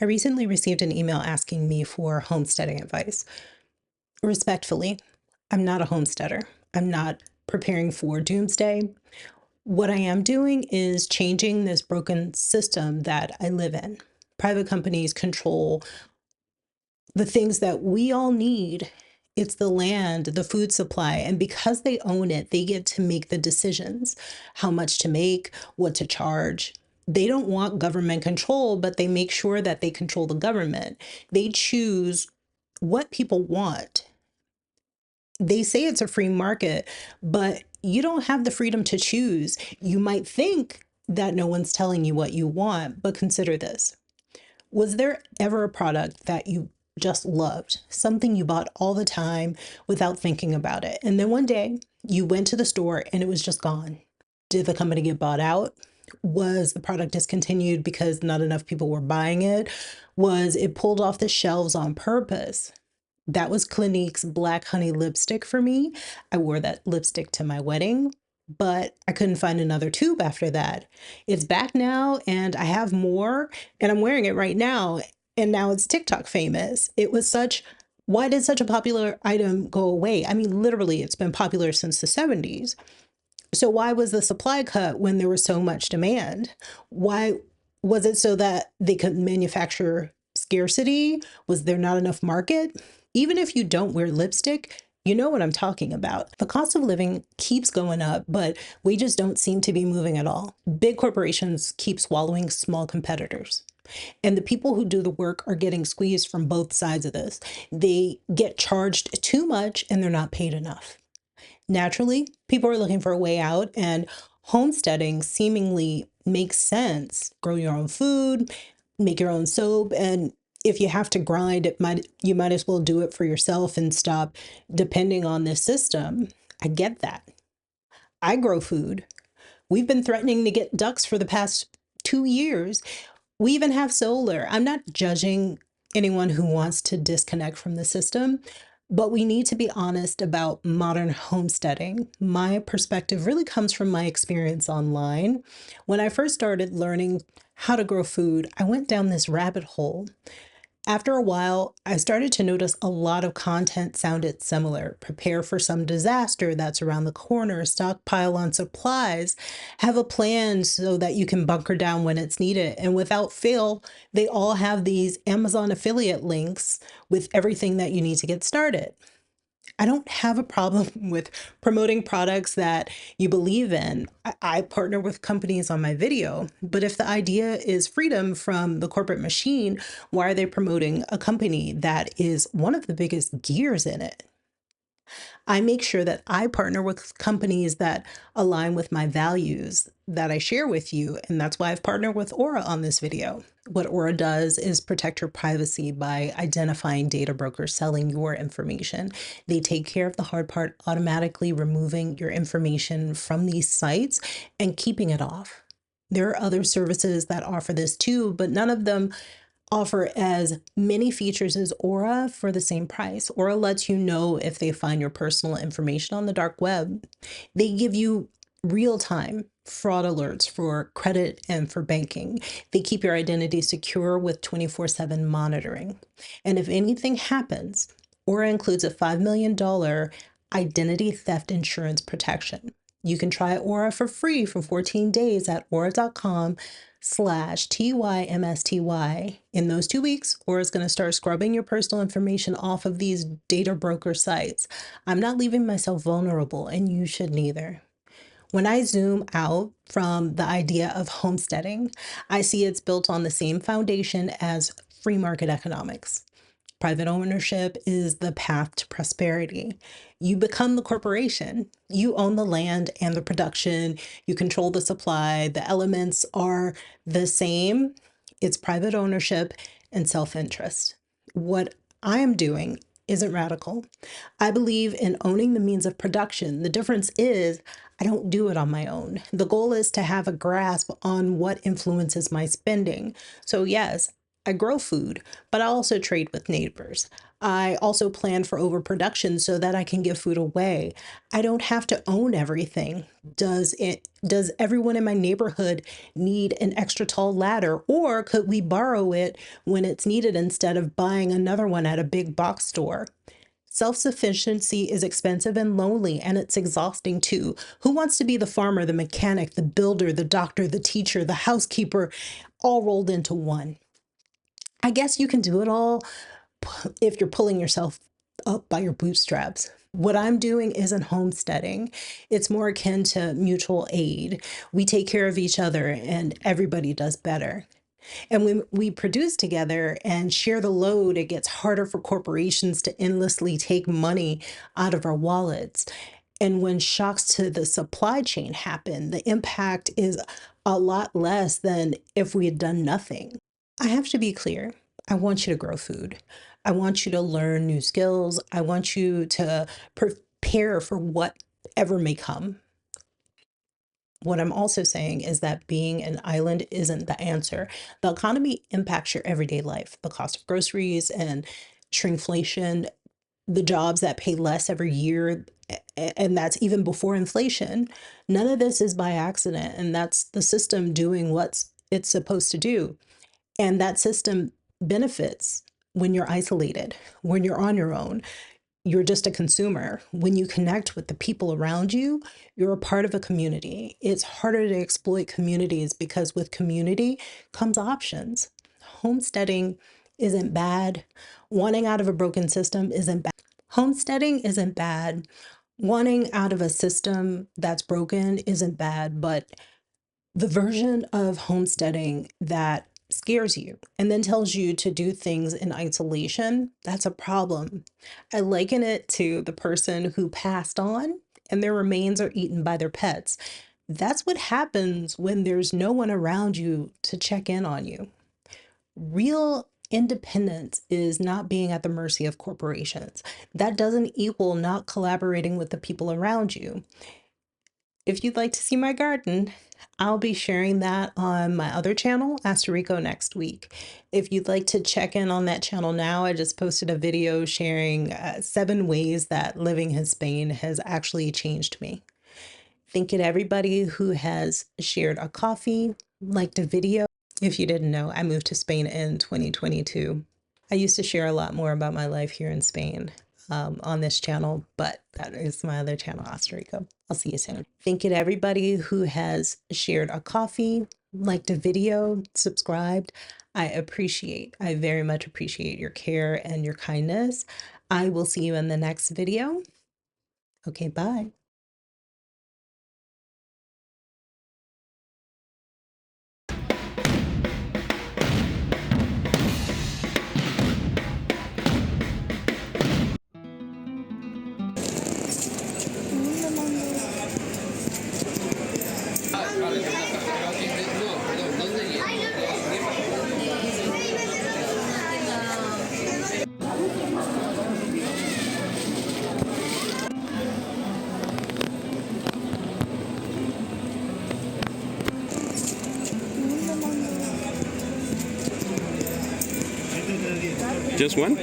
I recently received an email asking me for homesteading advice. Respectfully, I'm not a homesteader. I'm not preparing for doomsday. What I am doing is changing this broken system that I live in. Private companies control the things that we all need. It's the land, the food supply. And because they own it, they get to make the decisions how much to make, what to charge. They don't want government control, but they make sure that they control the government. They choose what people want. They say it's a free market, but you don't have the freedom to choose. You might think that no one's telling you what you want, but consider this. Was there ever a product that you just loved, something you bought all the time without thinking about it? And then one day you went to the store and it was just gone. Did the company get bought out? Was the product discontinued because not enough people were buying it? Was it pulled off the shelves on purpose? That was Clinique's Black Honey lipstick for me. I wore that lipstick to my wedding, but I couldn't find another tube after that. It's back now and I have more and I'm wearing it right now. And now it's TikTok famous. Why did such a popular item go away? I mean, literally, it's been popular since the 70s. So why was the supply cut when there was so much demand? Why was it so that they could manufacture scarcity? Was there not enough market? Even if you don't wear lipstick, you know what I'm talking about. The cost of living keeps going up, but wages don't seem to be moving at all. Big corporations keep swallowing small competitors. And the people who do the work are getting squeezed from both sides of this. They get charged too much and they're not paid enough. Naturally, people are looking for a way out, and homesteading seemingly makes sense. Grow your own food, make your own soap, and if you have to grind, you might as well do it for yourself and stop depending on this system. I get that. I grow food. We've been threatening to get ducks for the past 2 years. We even have solar. I'm not judging anyone who wants to disconnect from the system, but we need to be honest about modern homesteading. My perspective really comes from my experience online. When I first started learning how to grow food, I went down this rabbit hole. After a while, I started to notice a lot of content sounded similar. Prepare for some disaster that's around the corner, stockpile on supplies, have a plan so that you can bunker down when it's needed. And without fail, they all have these Amazon affiliate links with everything that you need to get started. I don't have a problem with promoting products that you believe in. I partner with companies on my video, but if the idea is freedom from the corporate machine, why are they promoting a company that is one of the biggest gears in it? I make sure that I partner with companies that align with my values that I share with you. And that's why I've partnered with Aura on this video. What Aura does is protect your privacy by identifying data brokers selling your information. They take care of the hard part, automatically removing your information from these sites and keeping it off. There are other services that offer this too, but none of them offer as many features as Aura for the same price. Aura lets you know if they find your personal information on the dark web. They give you real-time fraud alerts for credit and for banking. They keep your identity secure with 24/7 monitoring. And if anything happens, Aura includes a $5 million identity theft insurance protection. You can try Aura for free for 14 days at aura.com/TYMSTY. In those 2 weeks, Aura is going to start scrubbing your personal information off of these data broker sites. I'm not leaving myself vulnerable, and you should neither. When I zoom out from the idea of homesteading, I see it's built on the same foundation as free market economics. Private ownership is the path to prosperity. You become the corporation. You own the land and the production. You control the supply. The elements are the same. It's private ownership and self-interest. What I am doing isn't radical. I believe in owning the means of production. The difference is I don't do it on my own. The goal is to have a grasp on what influences my spending. So yes, I grow food, but I also trade with neighbors. I also plan for overproduction so that I can give food away. I don't have to own everything. Does everyone in my neighborhood need an extra tall ladder, or could we borrow it when it's needed instead of buying another one at a big box store? Self-sufficiency is expensive and lonely, and it's exhausting too. Who wants to be the farmer, the mechanic, the builder, the doctor, the teacher, the housekeeper, all rolled into one? I guess you can do it all if you're pulling yourself up by your bootstraps. What I'm doing isn't homesteading. It's more akin to mutual aid. We take care of each other and everybody does better. And when we produce together and share the load, it gets harder for corporations to endlessly take money out of our wallets. And when shocks to the supply chain happen, the impact is a lot less than if we had done nothing. I have to be clear. I want you to grow food. I want you to learn new skills. I want you to prepare for whatever may come. What I'm also saying is that being an island isn't the answer. The economy impacts your everyday life, the cost of groceries and shrinkflation, the jobs that pay less every year, and that's even before inflation. None of this is by accident, and that's the system doing what it's supposed to do. And that system benefits when you're isolated, when you're on your own. You're just a consumer. When you connect with the people around you, you're a part of a community. It's harder to exploit communities because with community comes options. Homesteading isn't bad. Wanting out of a broken system isn't bad. Homesteading isn't bad. Wanting out of a system that's broken isn't bad, but the version of homesteading that scares you and then tells you to do things in isolation, that's a problem. I liken it to the person who passed on and their remains are eaten by their pets. That's what happens when there's no one around you to check in on you. Real independence is not being at the mercy of corporations. That doesn't equal not collaborating with the people around you. If you'd like to see my garden, I'll be sharing that on my other channel, Asturico, next week. If you'd like to check in on that channel now, I just posted a video sharing 7 ways that living in Spain has actually changed me. Thank you to everybody who has shared a coffee, liked a video. If you didn't know, I moved to Spain in 2022. I used to share a lot more about my life here in Spain on this channel, but that is my other channel, Asturico. I'll see you soon. Thank you to everybody who has shared a coffee, liked a video, subscribed. I very much appreciate your care and your kindness. I will see you in the next video. Okay, bye. Just one?